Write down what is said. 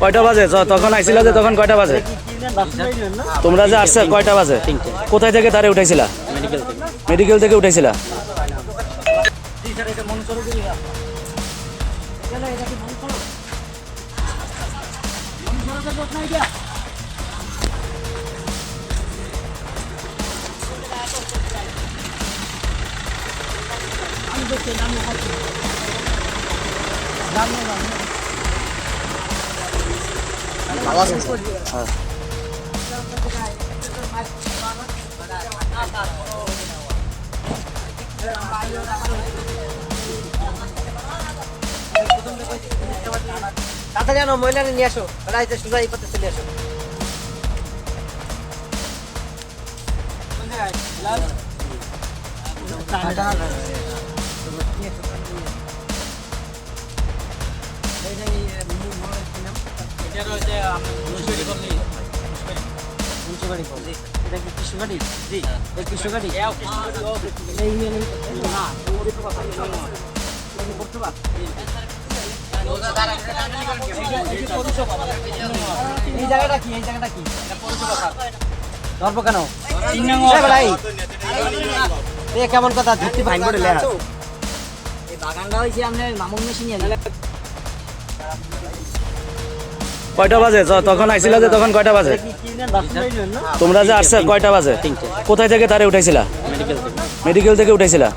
কয়টা বাজে তখন আইছিলা যে তখন কয়টা বাজে তোমরা যে আসছে কয়টা বাজে কোথায় থেকে তারে উঠাইছিলা মেডিকেল থেকে উঠাইছিলা তাড়াতাড়ি আনো মহিলা নিয়ে আসো রাইতে সোজা এই পথে চলে আসো এই জায়গাটা কি ধরবো কেন কেমন কথা ধরতে ভাই করে লেখা এই বাগানটা হয়েছে আমরা মামুন মেশিনে কয়টা বাজে তখন আইছিলা যে তখন কয়টা বাজে তোমরা যে আসছে কয়টা বাজে কোথায় থেকে তারে উঠাইছিলা মেডিকেল থেকে উঠাইছিলা